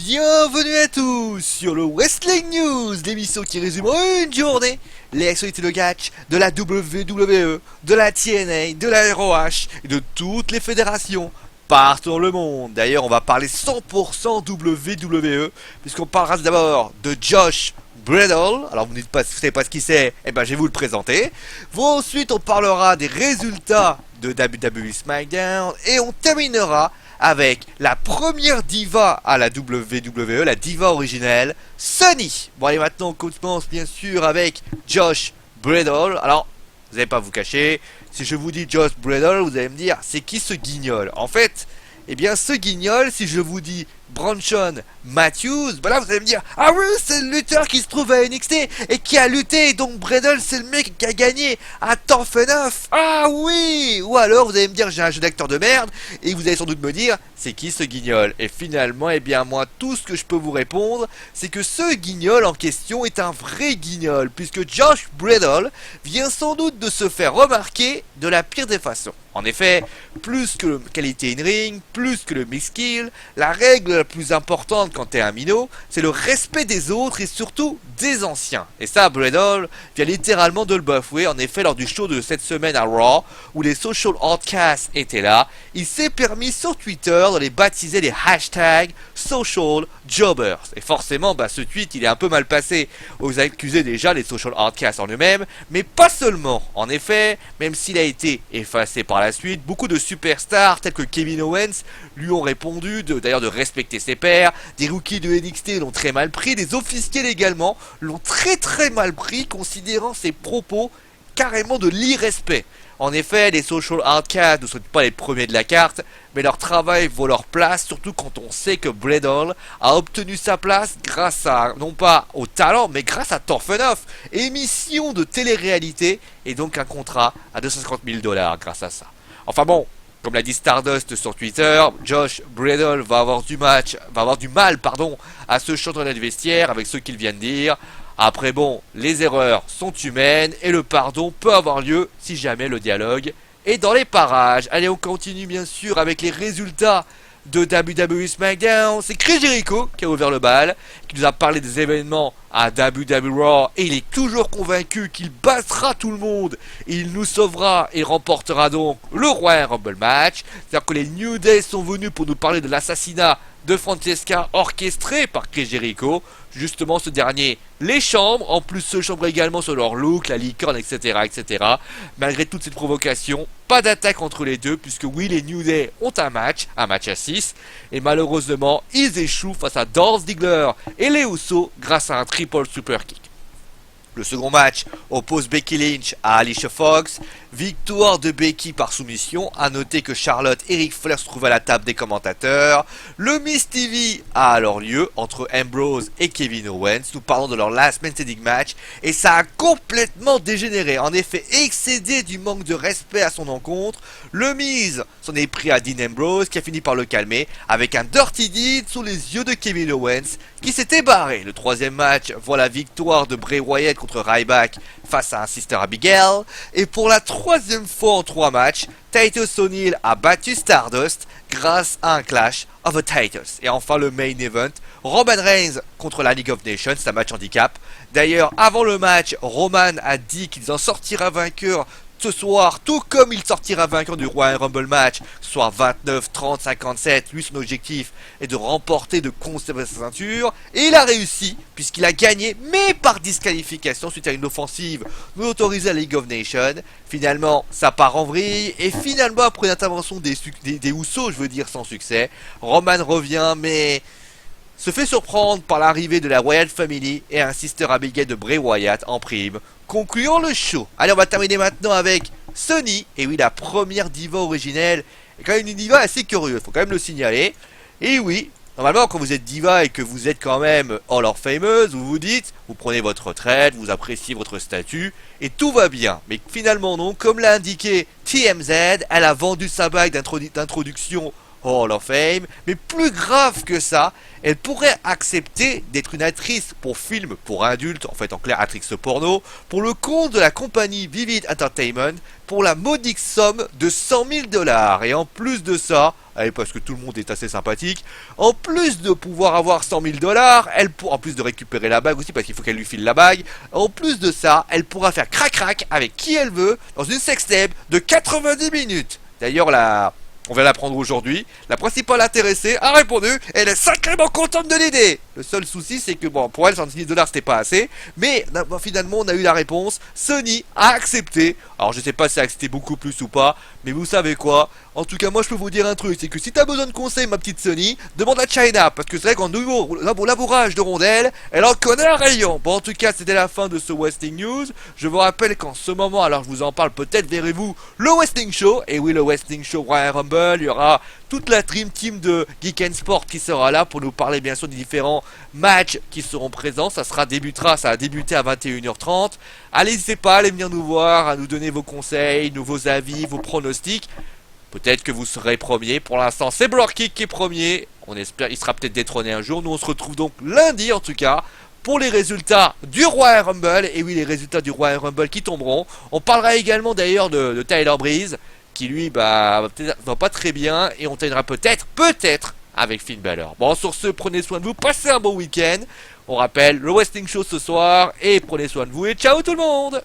Bienvenue à tous sur le Wrestling News, l'émission qui résume en une journée les actualités de catch de la WWE, de la TNA, de la ROH et de toutes les fédérations partout dans le monde. D'ailleurs, on va parler 100% WWE, puisqu'on parlera d'abord de Josh Bradle. Alors vous ne savez pas ce qu'il c'est, eh ben je vais vous le présenter. Ensuite, on parlera des résultats de WWE SmackDown et on terminera avec la première diva à la WWE, la diva originelle, Sunny. Bon allez, maintenant on commence bien sûr avec Josh Bradle. Alors, vous n'allez pas vous cacher, si je vous dis Josh Bradle, vous allez me dire, c'est qui ce guignol? En fait, eh bien ce guignol, si je vous dis Bronson Matthews, bah là vous allez me dire, ah oui, c'est le lutteur qui se trouve à NXT et qui a lutté, donc Bradle c'est le mec qui a gagné à Tough Enough. Ah oui. Ou alors vous allez me dire, j'ai un jeu d'acteur de merde, et vous allez sans doute me dire, c'est qui ce guignol? Et finalement, eh bien moi, tout ce que je peux vous répondre, c'est que ce guignol en question est un vrai guignol, puisque Josh Bradle vient sans doute de se faire remarquer de la pire des façons. En effet, plus que la qualité in-ring, plus que le mix skill, la règle la plus importante quand t'es un minot, c'est le respect des autres et surtout des anciens. Et ça, Bradle vient littéralement de le bafouer. En effet, lors du show de cette semaine à Raw, où les Social Outcasts étaient là, il s'est permis sur Twitter de les baptiser les hashtags Social Jobbers. Et forcément, ce tweet, il est un peu mal passé aux accusés déjà, les Social Outcasts en eux-mêmes, mais pas seulement. En effet, même s'il a été effacé par la suite, beaucoup de superstars tels que Kevin Owens lui ont répondu d'ailleurs de respecter ses pairs. Des rookies de NXT l'ont très mal pris, des officiels également l'ont très mal pris, considérant ses propos carrément de l'irrespect. En effet, les Social Outcasts ne sont pas les premiers de la carte, mais leur travail vaut leur place, surtout quand on sait que Bradle a obtenu sa place grâce à, non pas au talent, mais grâce à Tough Enough, émission de télé-réalité, et donc un contrat à 250 000 $ grâce à ça. Enfin bon, comme l'a dit Stardust sur Twitter, Josh Bradle va avoir du mal, à se chanter dans le vestiaire avec ce qu'il vient de dire. Après bon, les erreurs sont humaines et le pardon peut avoir lieu si jamais le dialogue est dans les parages. Allez, on continue bien sûr avec les résultats de WWE SmackDown. C'est Chris Jericho qui a ouvert le bal, qui nous a parlé des événements à WWE Raw, et il est toujours convaincu qu'il battra tout le monde, il nous sauvera et remportera donc le Royal Rumble match. C'est-à-dire que les New Day sont venus pour nous parler de l'assassinat de Francesca orchestré par Chris Jericho. Justement, ce dernier les chambre, en plus se chambre également sur leur look, la licorne, etc. Malgré toute cette provocation, pas d'attaque entre les deux, puisque oui, les New Day ont un match à 6, et malheureusement, ils échouent face à Dolph Ziggler et les Usos grâce à un triple super kick. Le second match oppose Becky Lynch à Alicia Fox. Victoire de Becky par soumission. A noter que Charlotte et Ric Flair se trouvent à la table des commentateurs. Le Miss TV a alors lieu entre Ambrose et Kevin Owens. Nous parlons de leur last man standing match. Et ça a complètement dégénéré. En effet, excédé du manque de respect à son encontre, le Miz s'en est pris à Dean Ambrose, qui a fini par le calmer avec un Dirty Deed sous les yeux de Kevin Owens, qui s'était barré. Le troisième match voit la victoire de Bray Wyatt contre Ryback face à un Sister Abigail. Et pour la troisième fois en 3 matchs, Titus O'Neil a battu Stardust grâce à un clash of the Titans. Et enfin le main event, Roman Reigns contre la League of Nations, c'est un match handicap. D'ailleurs, avant le match, Roman a dit qu'ils en sortira vainqueurs ce soir, tout comme il sortira vainqueur du Royal Rumble match, soit 29, 30, 57. Lui, son objectif est de remporter, de conserver sa ceinture, et il a réussi, puisqu'il a gagné, mais par disqualification suite à une offensive non autorisée à la League of Nations. Finalement, ça part en vrille, et finalement, après une intervention des Usos, je veux dire sans succès, Roman revient, mais se fait surprendre par l'arrivée de la Royal Family et un Sister Abigail de Bray Wyatt en prime, concluant le show. Allez, on va terminer maintenant avec Sunny. Et oui, la première diva originelle est quand même une diva assez curieuse, faut quand même le signaler. Et oui, normalement quand vous êtes diva et que vous êtes quand même Hall of Famous, vous vous dites, vous prenez votre retraite, vous appréciez votre statut et tout va bien. Mais finalement non, comme l'a indiqué TMZ, elle a vendu sa bague d'introduction Hall of Fame, mais plus grave que ça, elle pourrait accepter d'être une actrice pour film pour adultes, en fait en clair actrice porno, pour le compte de la compagnie Vivid Entertainment, pour la modique somme de 100 000 dollars. Et en plus de ça, parce que tout le monde est assez sympathique, en plus de pouvoir avoir 100 000 dollars, en plus de récupérer la bague aussi, parce qu'il faut qu'elle lui file la bague, en plus de ça, elle pourra faire crac-crac avec qui elle veut dans une sextape de 90 minutes. D'ailleurs, on va l'apprendre aujourd'hui. La principale intéressée a répondu. Elle est sacrément contente de l'aider. Le seul souci, c'est que bon, pour elle, 110 000 dollars, c'était pas assez. Mais finalement, on a eu la réponse. Sony a accepté. Alors, je sais pas si a accepté beaucoup plus ou pas. Mais vous savez quoi? En tout cas, moi, je peux vous dire un truc. C'est que si t'as besoin de conseils, ma petite Sony, demande à China. Parce que c'est vrai qu'en nouveau labourage de rondelles, elle en connaît un rayon. Bon, en tout cas, c'était la fin de ce Wrestling News. Je vous rappelle qu'en ce moment, alors je vous en parle, peut-être verrez-vous le Wrestling Show. Et oui, le Wrestling Show Royal Rumble. Il y aura toute la Dream Team de Geek and Sport qui sera là pour nous parler bien sûr des différents matchs qui seront présents. Ça a débuté à 21h30. Allez, n'hésitez pas à aller venir nous voir, à nous donner vos conseils, vos avis, vos pronostics. Peut-être que vous serez premier. Pour l'instant, c'est Blockkick qui est premier. On espère qu'il sera peut-être détrôné un jour. Nous, on se retrouve donc lundi en tout cas pour les résultats du Royal Rumble. Et oui, les résultats du Royal Rumble qui tomberont. On parlera également d'ailleurs de Tyler Breeze, qui lui va pas très bien, et on t'aidera peut-être avec Finn Balor. Bon, sur ce, prenez soin de vous, passez un bon week-end. On rappelle le Wrestling Show ce soir, et prenez soin de vous, et ciao tout le monde.